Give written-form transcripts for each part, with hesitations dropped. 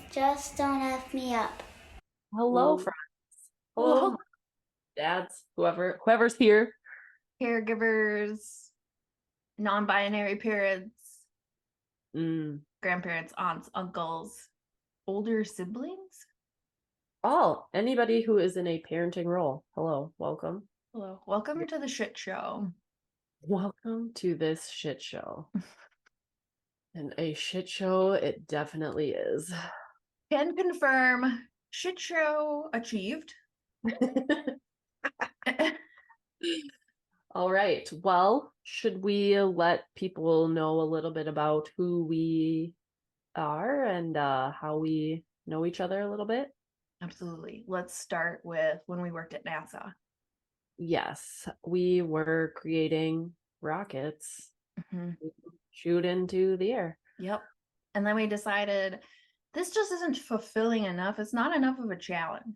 Just don't F me up. Hello, friends. Hello, Well, dads, whoever's here. caregivers, non-binary parents, Mm. grandparents, aunts, uncles, older siblings. Anybody who is in a parenting role. Hello, welcome. Hello, welcome to the shit show. Welcome to this shit show. And a shit show it definitely is. Can confirm, shit show achieved. All right. Well, should we let people know a little bit about who we are and how we know each other a little bit? Absolutely. Let's start with when we worked at NASA. Yes, we were creating rockets Mm-hmm. to shoot into the air. Yep. And then we decided this just isn't fulfilling enough. It's not enough of a challenge.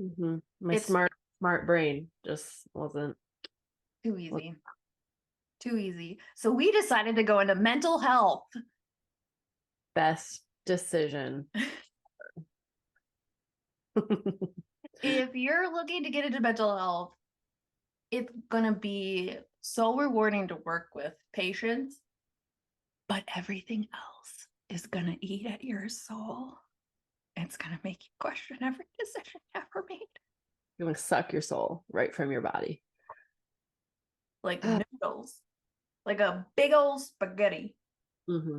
Mm-hmm. My It's smart brain just wasn't. too easy. Too easy. So we decided to go into mental health. Best decision. If you're looking to get into mental health, it's going to be so rewarding to work with patients, but everything else is going to eat at your soul. It's going to make you question every decision ever made. You're gonna suck your soul right from your body. Like noodles, like a big old spaghetti. Mm-hmm.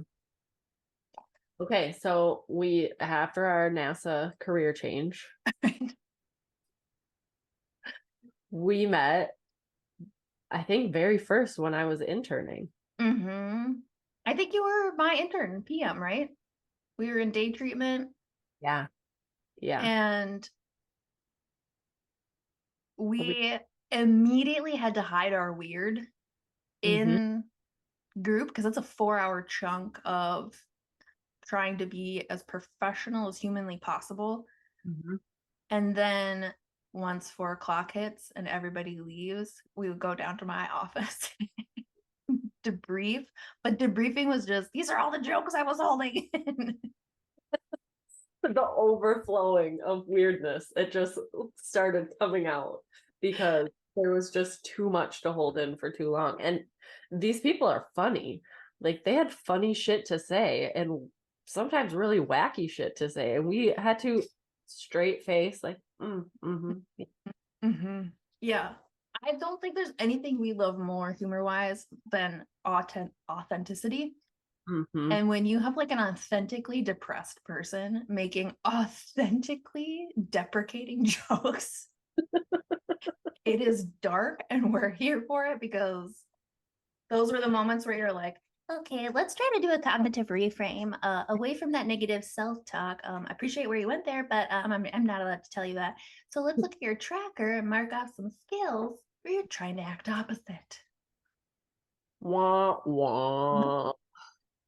Okay, so we after our NASA career change, we met, I think, very first when I was interning. Mm-hmm. I think you were my intern, PM, right? We were in day treatment. Yeah. Yeah. And we immediately had to hide our weird Mm-hmm. in group because it's a 4 hour chunk of trying to be as professional as humanly possible. Mm-hmm. And then once 4 o'clock hits and everybody leaves, we would go down to my office, debrief. But debriefing was just, these are all the jokes I was holding in. The overflowing of weirdness, it just started coming out because there was just too much to hold in for too long. And these people are funny. Like they had funny shit to say and sometimes really wacky shit to say. And we had to straight face, like, mm-hmm. Mm-hmm. Yeah. I don't think there's anything we love more humor wise than authenticity. Mm-hmm. And when you have like an authentically depressed person making authentically deprecating jokes, it is dark and we're here for it because those were the moments where you're like, okay, let's try to do a cognitive reframe away from that negative self-talk. I appreciate where you went there, but I'm not allowed to tell you that. So let's look at your tracker and mark off some skills where you're trying to act opposite. Wah, wah.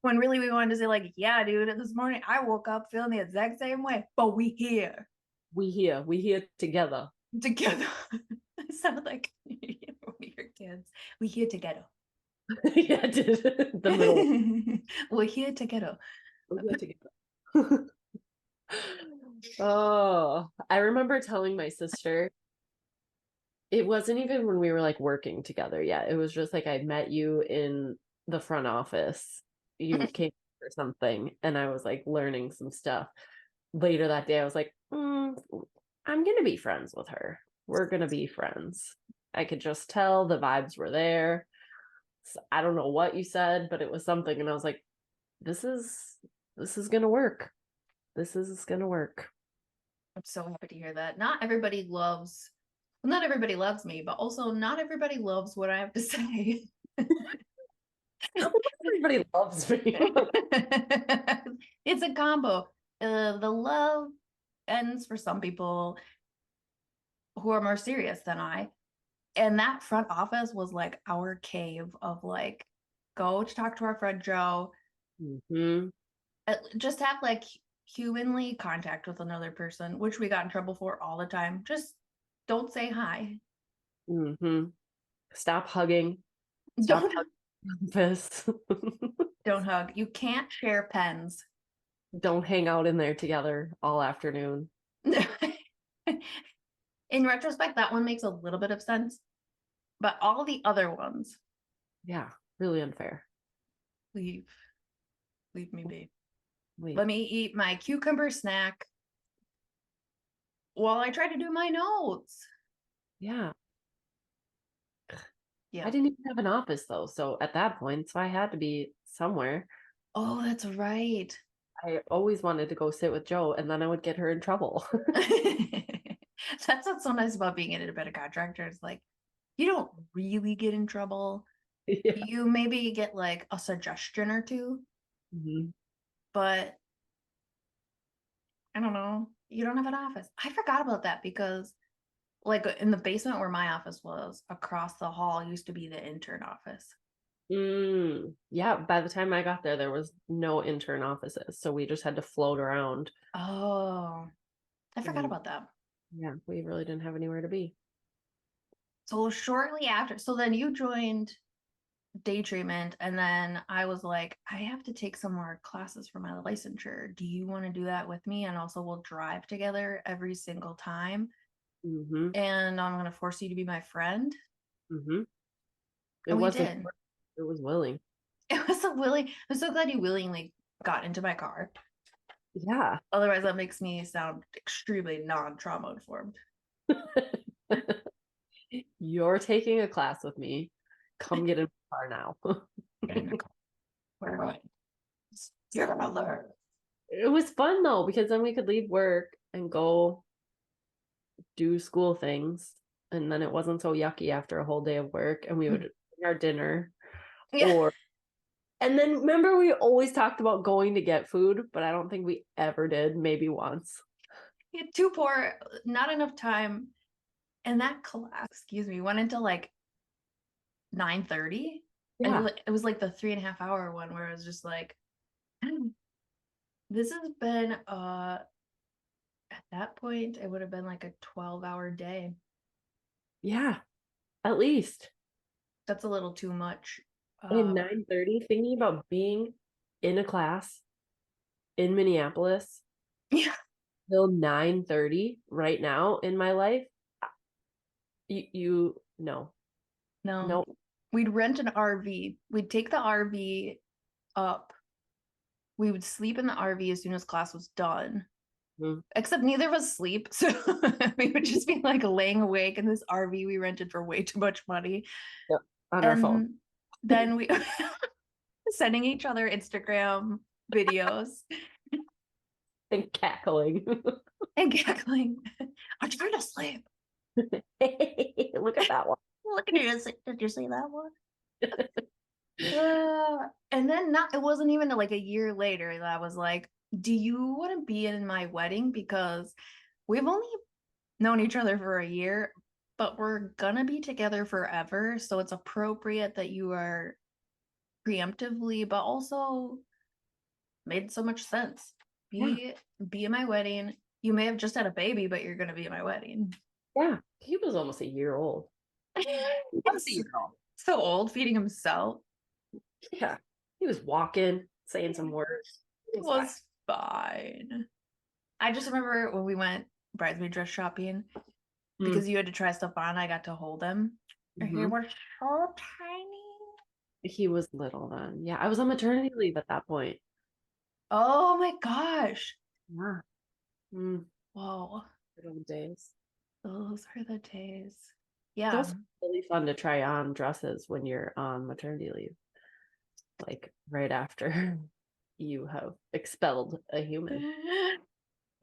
When really we wanted to say like, yeah, dude, this morning I woke up feeling the exact same way, but we here We here together. together. It sounded like we're kids. We here together. Yeah, I did. The middle. We're here together. We here together. Oh, I remember telling my sister, it wasn't even when we were like working together yet. It was just like I met you in the front office. You came for something, and I was like learning some stuff. Later that day, I was like, I'm gonna be friends with her. We're gonna be friends. I could just tell the vibes were there. So I don't know what you said, but it was something, and I was like, this is gonna work. This is gonna work. I'm so happy to hear that. Not everybody loves me, but also not everybody loves what I have to say. Everybody loves me. It's a combo. The love ends for some people who are more serious than I. And that front office was like our cave of like, go to talk to our friend Joe, Mm-hmm. just have like humanly contact with another person, which we got in trouble for all the time. Just don't say hi. Mm-hmm. Stop hugging. Stop Don't hugging fists. don't hug. You can't share pens. Don't hang out in there together all afternoon. In retrospect, that one makes a little bit of sense, but all the other ones, Yeah, really unfair. leave me be. Wait, Let me eat my cucumber snack while I try to do my notes. yeah. Yeah. I didn't even have an office though. So at that point, so I had to be somewhere. Oh, that's right. I always wanted to go sit with Joe and then I would get her in trouble. That's what's so nice about being an independent contractor. It's like you don't really get in trouble. Yeah. You maybe get like a suggestion or two, Mhm. but I don't know. You don't have an office. I forgot about that because like in the basement where my office was, across the hall used to be the intern office. Yeah, by the time I got there was no intern offices. So we just had to float around. Oh, I forgot And about that. yeah, we really didn't have anywhere to be. So shortly after, so then you joined day treatment, and then I was like, I have to take some more classes for my licensure. Do you want to do that with me? And also we'll drive together every single time. Mm-hmm. And I'm gonna force you to be my friend. Mm-hmm. It And we wasn't, did. it was willing. It was a willing, I'm so glad you willingly got into my car. Yeah. Otherwise, that makes me sound extremely non-trauma informed. You're taking a class with me. Come get in the car now. Get in the car. We're going. You're gonna learn. It was fun though, because then we could leave work and go do school things. And then it wasn't so yucky after a whole day of work. And we would bring our dinner. Yeah. Or and then remember we always talked about going to get food, but I don't think we ever did, maybe once. Too poor, not enough time. And that class, excuse me, went until like 9:30. And Yeah. it was like the 3.5 hour one where I was just like, this has been at that point, it would have been like a 12-hour day. Yeah. At least. That's a little too much. In 9:30, thinking about being in a class in Minneapolis Yeah. till 9:30 right now in my life. You no. No. No. We'd rent an RV. We'd take the RV up. We would sleep in the RV as soon as class was done. Mhm. Except neither of us sleep. So we would just be like laying awake in this RV we rented for way too much money. Yep. On our phone. And then we sending each other Instagram videos And cackling. and giggling. I'm trying to sleep. Hey, look at that one. Look at you. Did you see that one? And then it wasn't even like a year later that I was like, do you want to be in my wedding? Because we've only known each other for a year, but we're gonna be together forever. So it's appropriate that you are preemptively, but also made so much sense. Be in my wedding. You may have just had a baby, but you're gonna be in my wedding. Yeah. He was almost a year old. Almost a year old. So old, feeding himself. Yeah. He was walking, saying some words. It was fine. I just remember when we went bridesmaid dress shopping because you had to try stuff on. I got to hold him. Mhm. He was so tiny. He was little then. Yeah. I was on maternity leave at that point. Oh my gosh. Yeah. Mm, Whoa. good old days. Those are the days. Yeah. It's also really fun to try on dresses when you're on maternity leave. Like right after you have expelled a human.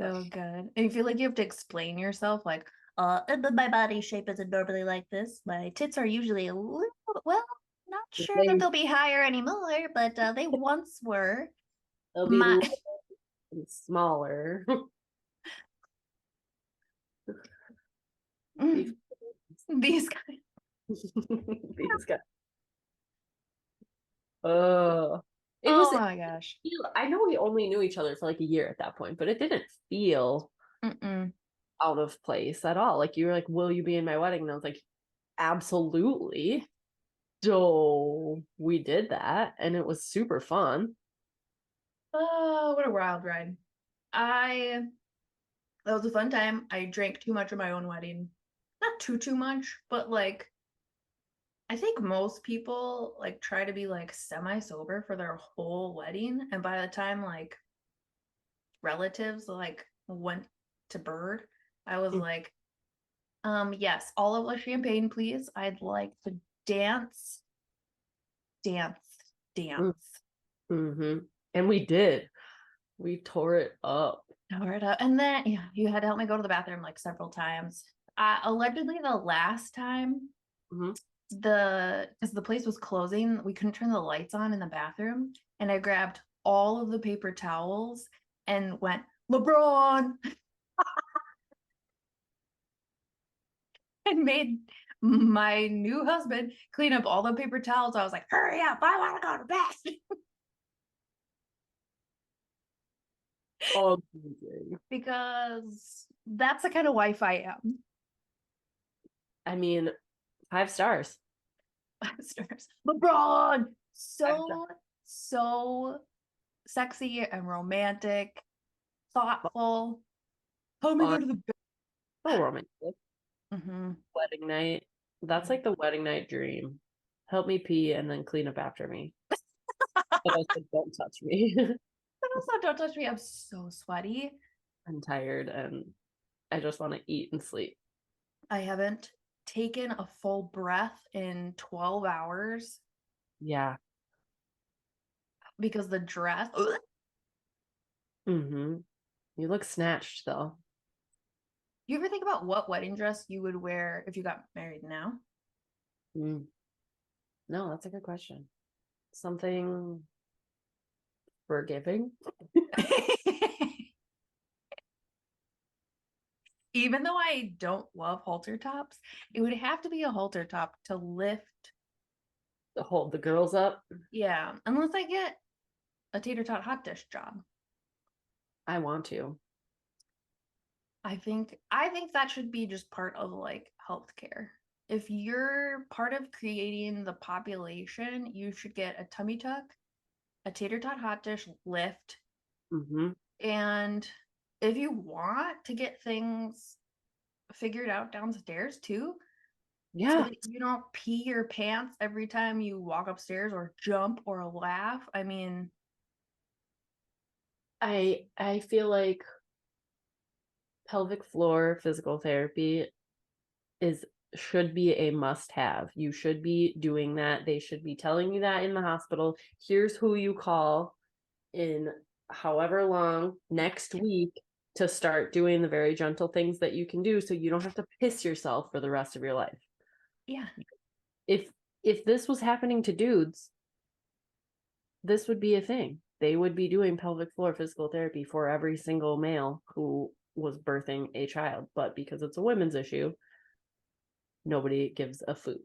So good. And you feel like you have to explain yourself, like, my body shape isn't normally like this. My tits are usually a little, well, not sure that they'll be higher anymore, but they once were. They'll be My and smaller. these guys. These guys. Oh, it was. Oh my gosh. I know we only knew each other for like a year at that point, but it didn't feel Mm-mm. out of place at all. Like you were like, "Will you be in my wedding?" And I was like, "Absolutely." So we did that, and it was super fun. Oh, what a wild ride. That was a fun time. I drank too much at my own wedding. Not too much, but like I think most people like try to be like semi-sober for their whole wedding. And by the time like relatives like went to bird, I was like, yes, all of the champagne, please. I'd like to dance, dance, dance. Mm-hmm. And we did. We tore it up. And then yeah, you had to help me go to the bathroom like several times. Allegedly the last time Mm-hmm. because the place was closing, we couldn't turn the lights on in the bathroom, and I grabbed all of the paper towels and went LeBron and made my new husband clean up all the paper towels. I was like, hurry up, I want to go to bed. Amazing. Because that's the kind of wife I am. I mean, 5 stars. 5 stars. LeBron, 5 so sexy and romantic, thoughtful. Help me go to the bed. So romantic. Mm-hmm. Wedding night. That's like the wedding night dream. Help me pee and then clean up after me. But I said, don't touch me. But also, don't touch me. I'm so sweaty. I'm tired and I just want to eat and sleep. I haven't taken a full breath in 12 hours Yeah. because the dress. Mm-hmm. You look snatched though. You ever think about what wedding dress you would wear if you got married now? Mm. No, that's a good question. Something forgiving. Even though I don't love halter tops, it would have to be a halter top to lift. To hold the girls up. Yeah, unless I get a tater tot hot dish job. I want to. I think that should be just part of like healthcare. If you're part of creating the population, you should get a tummy tuck, a tater tot hot dish lift, Mm-hmm. and if you want to get things figured out downstairs too, so Yeah. that you don't pee your pants every time you walk upstairs or jump or laugh. I mean, I feel like pelvic floor physical therapy should be a must have. You should be doing that. They should be telling you that in the hospital. Here's who you call in however long next week to start doing the very gentle things that you can do so you don't have to piss yourself for the rest of your life. yeah. If this was happening to dudes, this would be a thing. They would be doing pelvic floor physical therapy for every single male who was birthing a child. But because it's a women's issue, nobody gives a fook.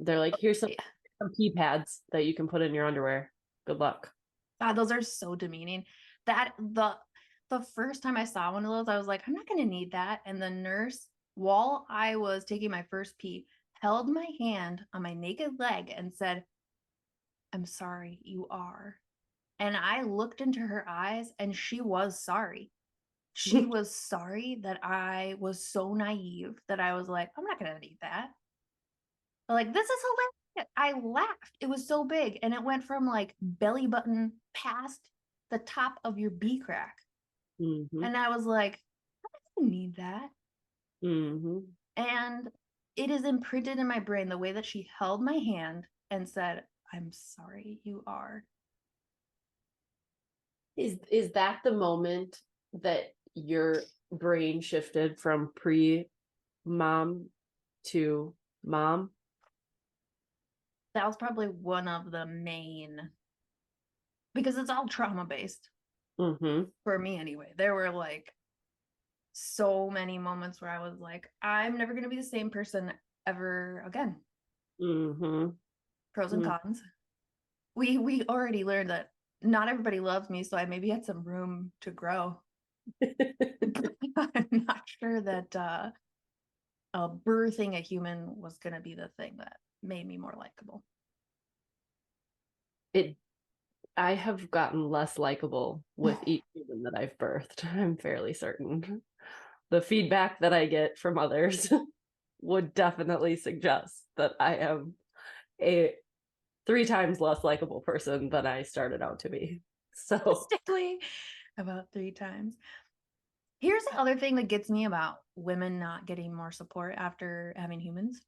They're like, here's some pee pads that you can put in your underwear. Good luck. God, those are so demeaning. That the first time I saw one of those, I was like, I'm not gonna need that. And the nurse, while I was taking my first pee, held my hand on my naked leg and said, I'm sorry, you are. And I looked into her eyes and she was sorry. She was sorry that I was so naive that I was like, I'm not gonna need that. Like, this is hilarious. I laughed. It was so big. And it went from like belly button past the top of your B crack. Mm-hmm. And I was like, I don't need that. Mm-hmm. And it is imprinted in my brain the way that she held my hand and said, I'm sorry, you are. Is that the moment that your brain shifted from pre-mom to mom? That was probably one of the main, because it's all trauma based Mm-hmm. for me anyway. There were like so many moments where I was like, I'm never going to be the same person ever again. Mm-hmm. Pros and cons. We already learned that not everybody loves me, so I maybe had some room to grow. I'm not sure that birthing a human was going to be the thing that made me more likable. It I have gotten less likable with each human that I've birthed. I'm fairly certain. The feedback that I get from others would definitely suggest that I am a 3 times less likable person than I started out to be. So Statistically, about 3 times. Here's the other thing that gets me about women not getting more support after having humans.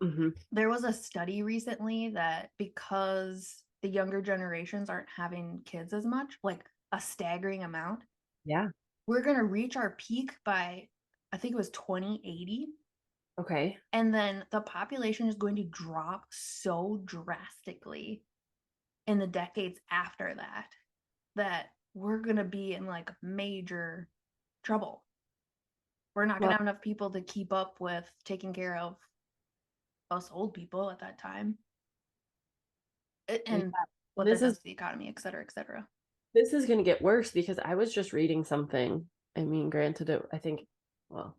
mhm. There was a study recently that because the younger generations aren't having kids as much, like a staggering amount, Yeah. we're going to reach our peak by, I think it was 2080. Okay. And then the population is going to drop so drastically in the decades after that, that we're going to be in like major trouble. We're not going Well, to have enough people to keep up with taking care of us old people at that time. And what this that does is to the economy, et cetera, et cetera. this is going to get worse because I was just reading something. I mean, granted, I think, well,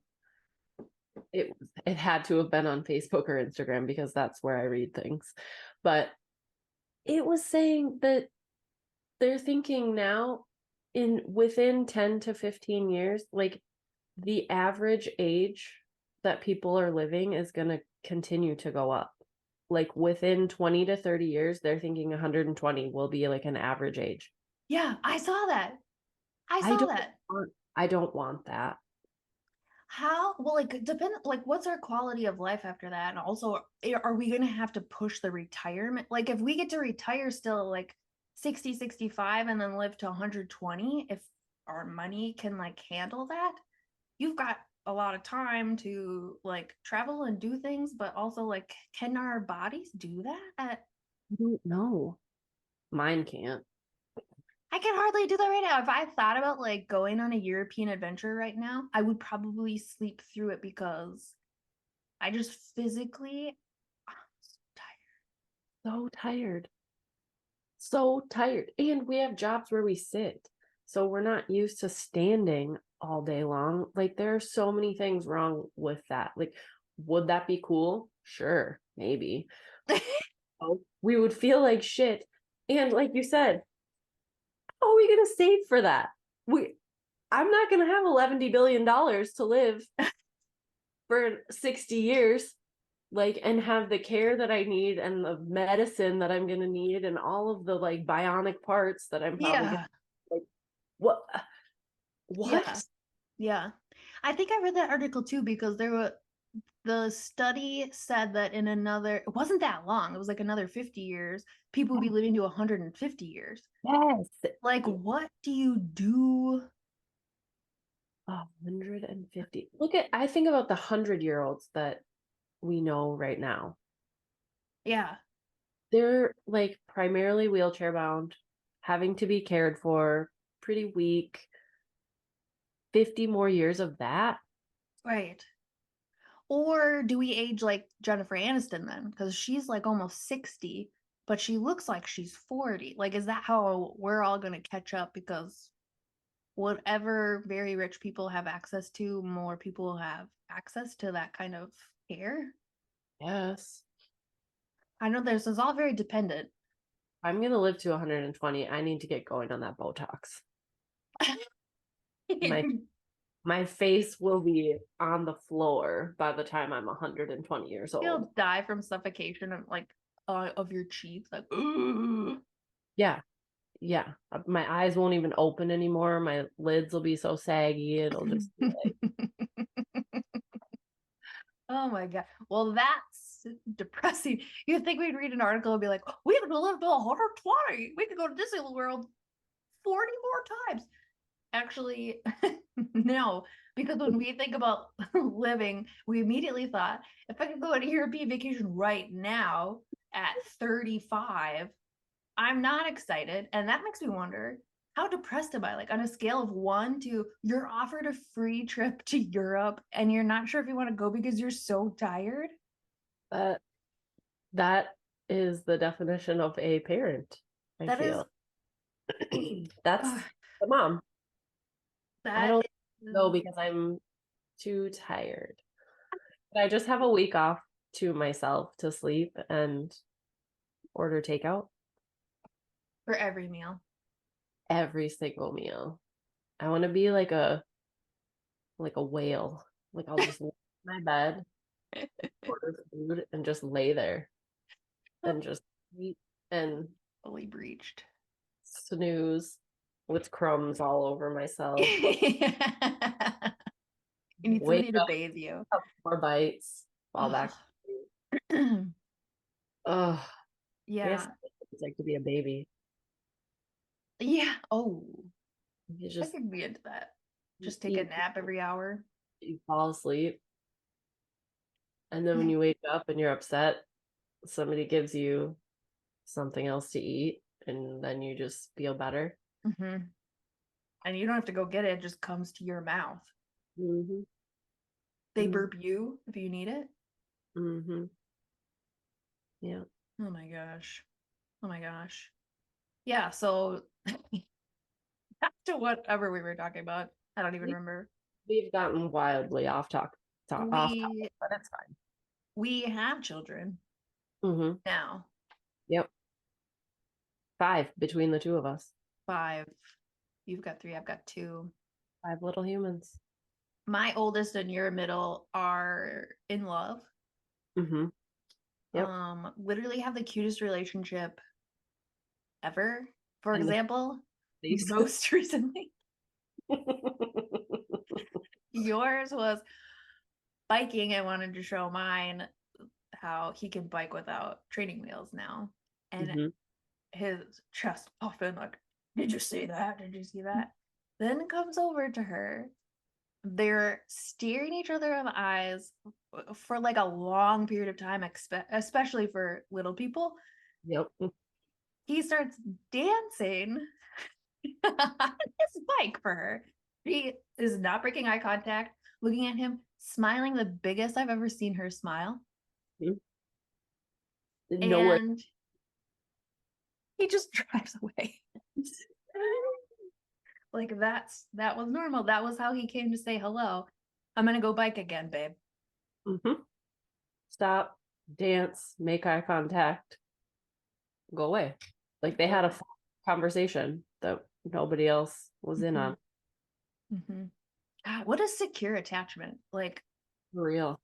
it had to have been on Facebook or Instagram because that's where I read things. But it was saying that they're thinking now in within 10 to 15 years, like the average age that people are living is going to continue to go up. Like within 20 to 30 years, they're thinking 120 will be like an average age. Yeah, I saw that. I I saw don't that. I don't want that. How? Well, like, depend, like, what's our quality of life after that? And also, are we going to have to push the retirement? Like, if we get to retire still like 60, 65 and then live to 120, if our money can like handle that, you've got a lot of time to like travel and do things, but also like, can our bodies do that at I don't know. Mine can't. I can hardly do that right now. If I thought about like going on a European adventure right now, I would probably sleep through it because I just physically, I'm So tired. So tired. And we have jobs where we sit. So we're not used to standing all day long. Like there are so many things wrong with that. Like, would that be cool? Sure, maybe. so tired. Oh, we would feel like shit. And like you said, how are we gonna save for that? I'm not gonna have $11 billion to live for 60 years, like, and have the care that I need and the medicine that I'm gonna need and all of the like bionic parts that I'm probably gonna Yeah. like what Yeah. what? Yeah. I think I read that article too because the study said that in another, it wasn't that long, it was like another 50 years, people would be living to 150 years. Yes. Like, what do you do? 150. I think about the 100-year-olds that we know right now. Yeah. They're like primarily wheelchair bound, having to be cared for, pretty weak. 50 more years of that? Right. Or do we age like Jennifer Aniston then? Because she's like almost 60, but she looks like she's 40. Like, is that how we're all going to catch up? Because whatever very rich people have access to, more people have access to that kind of care. Yes. I know this is all very dependent. I'm gonna live to 120. I need to get going on that Botox. My my face will be on the floor by the time I'm 120 years old. You'll die from suffocation of like of your cheeks, like ooh. Yeah. Yeah. My eyes won't even open anymore. My lids will be so saggy. It'll just be like Oh my God. Well, that's depressing. You'd think we'd read an article and be like, we have to live to 120. We could go to Disney World 40 more times. Actually, no, because when we think about living, we immediately thought if I could go on a European vacation right now at 35, I'm not excited. And that makes me wonder, how depressed am I? Like on a scale of 1 to you're offered a free trip to Europe and you're not sure if you want to go because you're so tired. that. That is the definition of a parent, I That is, feel. That's uh, the mom. I that don't know is, because I'm too tired. But I just have a week off to myself to sleep and order takeout. For every meal. Every single meal. I want to be like a whale. Like I'll just lay in my bed, order food, and just lay there and just eat and Fully breached. snooze with crumbs all over myself. You need Wake somebody to up, bathe you. have more bites, fall back. Oh, I guess Yeah. it's like to be a baby. Yeah. Oh, You I just could be into that. Just take a nap every hour. you fall asleep, and then when you wake up and you're upset, somebody gives you something else to eat, and then you just feel better. Mm-hmm. And you don't have to go get it. It just comes to your mouth. Mm-hmm. They burp you if you need it. Mm-hmm. Yeah. Oh my gosh. Oh my gosh. Yeah. So back to whatever we were talking about. I don't even remember. We've gotten wildly off topic, We but it's fine. we have children Mm-hmm. now. Yep. 5 between the two of us. 5. You've got 3. I've got 2. 5 little humans. My oldest and your middle are in love. Mm-hmm. Yep. Literally have the cutest relationship ever. For And example, most recently, yours was biking. I wanted to show mine how he can bike without training wheels now. And Mm-hmm. his chest puffing like, did you see that? Did you see that? Then comes over to her. They're staring each other in the eyes for like a long period of time, especially for little people. Yep. He starts dancing on his bike for her. She is not breaking eye contact, looking at him, smiling the biggest I've ever seen her smile. Nowhere. And he just drives away. Like that was normal. That was how he came to say hello. I'm gonna go bike again, babe. Mm-hmm. Stop, dance, make eye contact, go away. Like they had a conversation that nobody else was in on. Mm-hmm. God, what a secure attachment. Like, For real.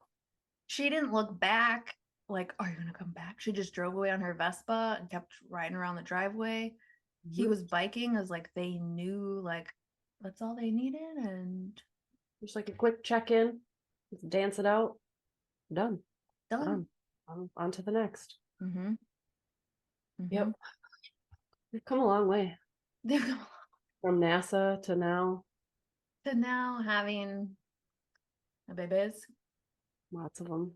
she didn't look back. Like, are you gonna come back? She just drove away on her Vespa and kept riding around the driveway. He was biking as like they knew like that's all they needed, and Just like a quick check-in, let's dance it out. Done. done. On to the next. Mm-hmm. Yep. We've come a long way. From NASA to now. To now having a babies. Lots of them.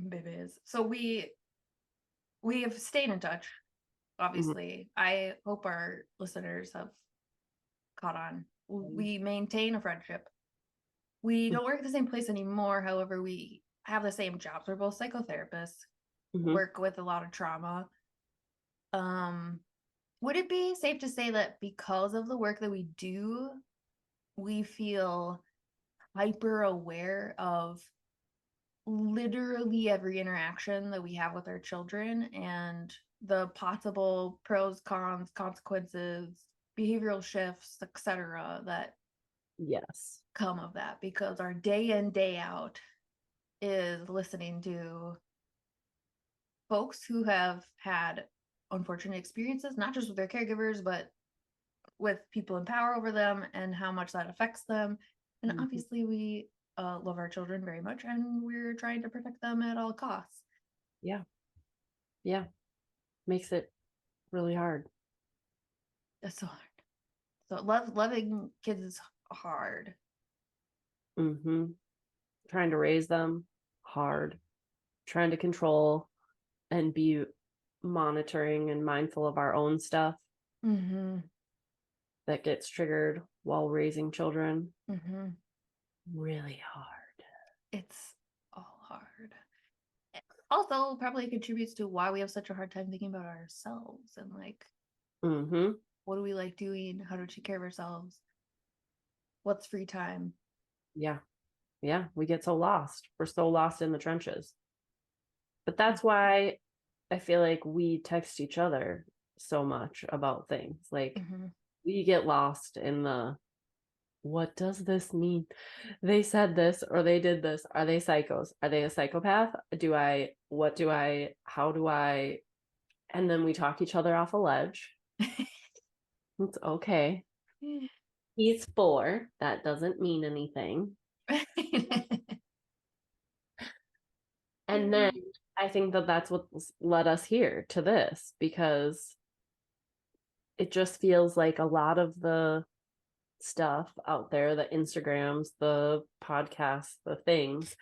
Babies. So we have stayed in touch, obviously. I hope our listeners have caught on. We maintain a friendship. We don't work at the same place anymore. However, we have the same jobs. We're both psychotherapists, work with a lot of trauma. Would it be safe to say that because of the work that we do, we feel hyper aware of literally every interaction that we have with our children and the possible pros, cons, consequences, behavioral shifts, etc., that yes come of that, because our day in, day out is listening to folks who have had unfortunate experiences, not just with their caregivers, but with people in power over them and how much that affects them. And obviously we love our children very much, and we're trying to protect them at all costs. Yeah, makes it really hard. That's so hard. So loving kids is hard. Trying to raise them, hard. Trying to control and be monitoring and mindful of our own stuff that gets triggered while raising children. Really hard. It's all hard. Also, probably contributes to why we have such a hard time thinking about ourselves and like, what do we like doing? How to take care of ourselves? What's free time? Yeah, we get so lost. We're so lost in the trenches. But that's why I feel like we text each other so much about things. Like Mm-hmm. we get lost in the, what does this mean? They said this or they did this. Are they psychos? Are they a psychopath? How do I? And then we talk each other off a ledge. It's okay. He's 4. That doesn't mean anything. And then I think that that's what led us here to this, because it just feels like a lot of the stuff out there, the Instagrams, the podcasts, the things,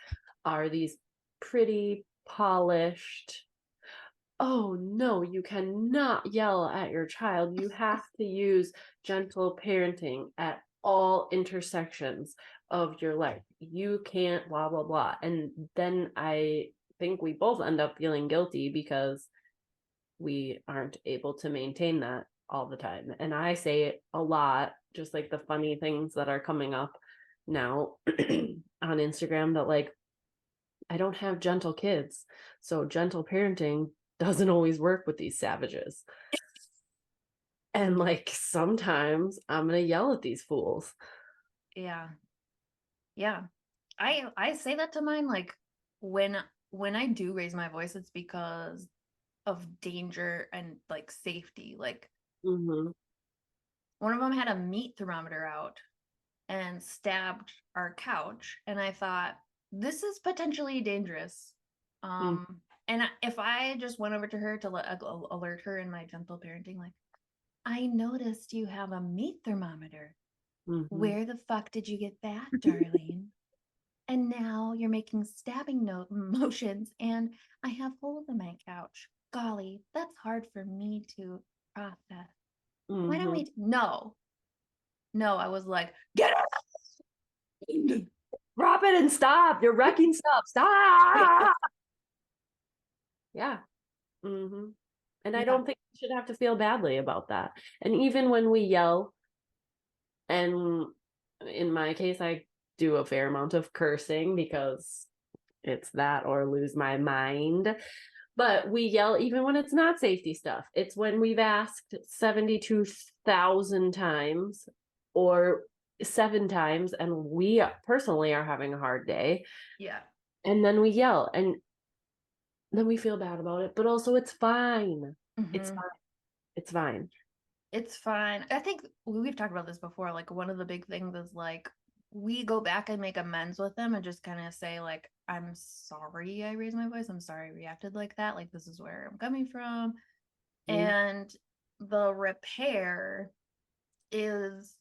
are these pretty polished, oh no, you cannot yell at your child. You have to use gentle parenting at all intersections of your life. You can't blah, blah, blah. And then I think we both end up feeling guilty because we aren't able to maintain that all the time. And I say it a lot, just like the funny things that are coming up now on Instagram, that like, I don't have gentle kids. So gentle parenting doesn't always work with these savages. And like sometimes I'm gonna yell at these fools. Yeah. Yeah. I say that to mine, like when I do raise my voice, it's because of danger and like safety. Like Mm-hmm. one of them had a meat thermometer out and stabbed our couch, and I thought, this is potentially dangerous. And if I just went over to her to alert her in my gentle parenting, like, I noticed you have a meat thermometer. Mm-hmm. Where the fuck did you get that, darling? And now you're making stabbing motions, and I have holes in my couch. Golly, that's hard for me to process. Mm-hmm. Why don't we? No, I was like, get it, drop it and stop. You're wrecking stuff. Stop. Yeah. Mm-hmm. And I don't think we should have to feel badly about that. And even when we yell, and in my case, I do a fair amount of cursing because it's that or lose my mind. But we yell even when it's not safety stuff. It's when we've asked 72,000 times or 7 times and we personally are having a hard day. Yeah. And then we yell and then we feel bad about it, but also it's fine. Mm-hmm. It's fine. It's fine. It's fine. I think we've talked about this before. Like one of the big things is like we go back and make amends with them and just kind of say like, I'm sorry I raised my voice. I'm sorry I reacted like that. Like this is where I'm coming from. And the repair is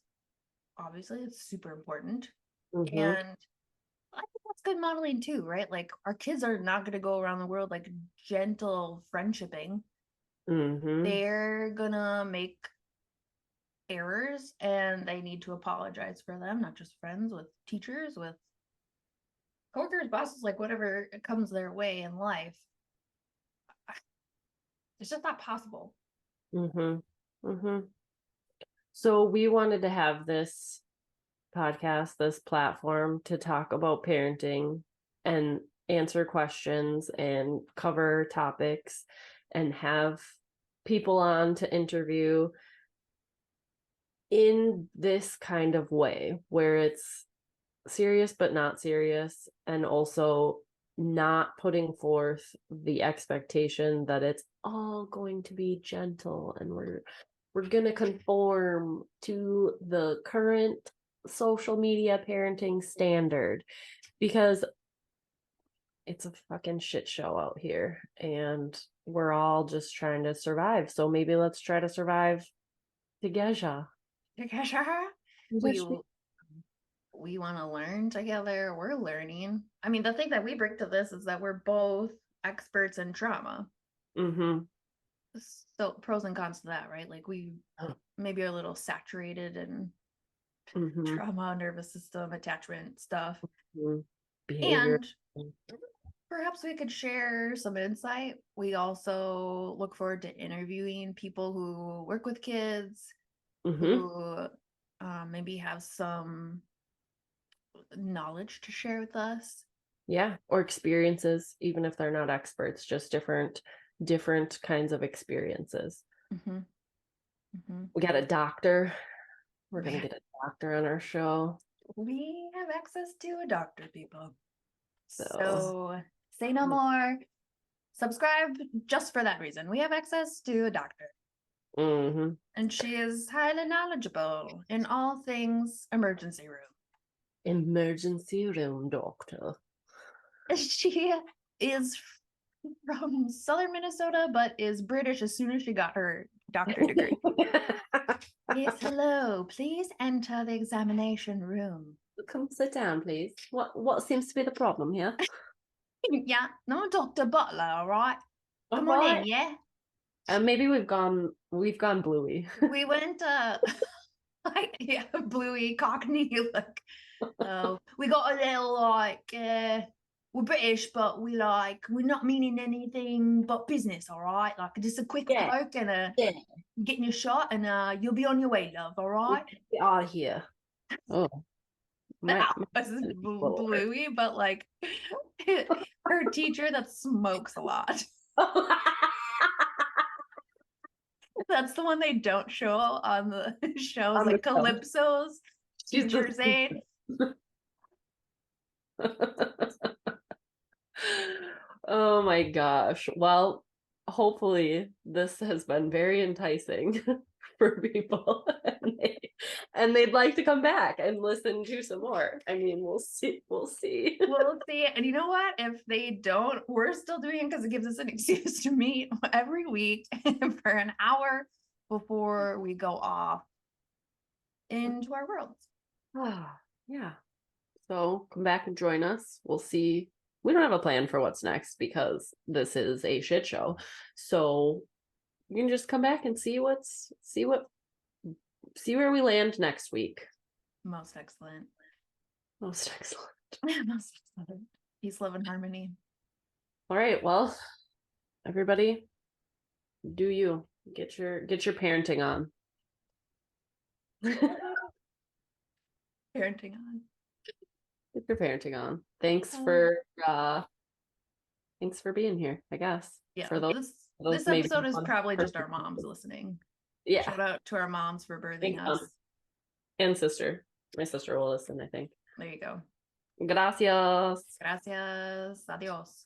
obviously it's super important. Mm-hmm. And I think that's good modeling too, right? Like our kids are not going to go around the world like gentle friendshipping. Mm-hmm. They're gonna make errors and they need to apologize for them, not just friends, with teachers, with coworkers, bosses, like whatever comes their way in life. It's just not possible. Mm-hmm. Mm-hmm. So we wanted to have this podcast, this platform to talk about parenting and answer questions and cover topics and have people on to interview in this kind of way where it's serious but not serious, and also not putting forth the expectation that it's all going to be gentle and we're going to conform to the current social media parenting standard, because it's a fucking shit show out here and we're all just trying to survive. So maybe let's try to survive together. We want to learn together. We're learning. I mean, the thing that we bring to this is that we're both experts in trauma. Mm-hmm. So pros and cons to that, right? Like we maybe are a little saturated in trauma, nervous system, attachment stuff. Behavior. And perhaps we could share some insight. We also look forward to interviewing people who work with kids, who maybe have some knowledge to share with us. Yeah, or experiences, even if they're not experts, just different kinds of experiences. Mm-hmm. Mm-hmm. We got a doctor. We're gonna get a doctor on our show. We have access to a doctor, people. So So say no more. Subscribe just for that reason. We have access to a doctor. mm-hmm. And she is highly knowledgeable in all things emergency room. Emergency room doctor. She is from southern Minnesota, but is British as soon as she got her doctorate degree. Yes, hello. Please enter the examination room. Come sit down, please. What seems to be the problem here? Yeah, no, Dr. Butler, all right. Come All on right. in, yeah. Maybe we've gone bluey. We went like bluey cockney like we got a little like we're British but we're not meaning anything but business, all right, like just a quick Yeah. poke and Yeah. getting your shot and you'll be on your way, love, all right. Get out of here. Oh, my This is bluey, but like her teacher that smokes a lot. That's the one they don't show on the shows, On like the show. Calypso's She's teacher's aide. Oh my gosh. Well, hopefully this has been very enticing for people and they'd like to come back and listen to some more. I mean, we'll see. We'll see. And you know what? If they don't, we're still doing it because it gives us an excuse to meet every week for an hour before we go off into our worlds. Yeah. So come back and join us. We'll see. We don't have a plan for what's next because this is a shit show. So you can just come back and see where we land next week. Most excellent. Most excellent. Most excellent. Peace, love, and harmony. All right. Well, everybody, do you get your parenting on? Parenting on. Get your parenting on. Thanks for being here, I guess. Yeah. For this episode is probably just our moms listening. Yeah. Shout out to our moms for birthing us. And sister. My sister will listen, I think. There you go. Gracias. Gracias. Adios.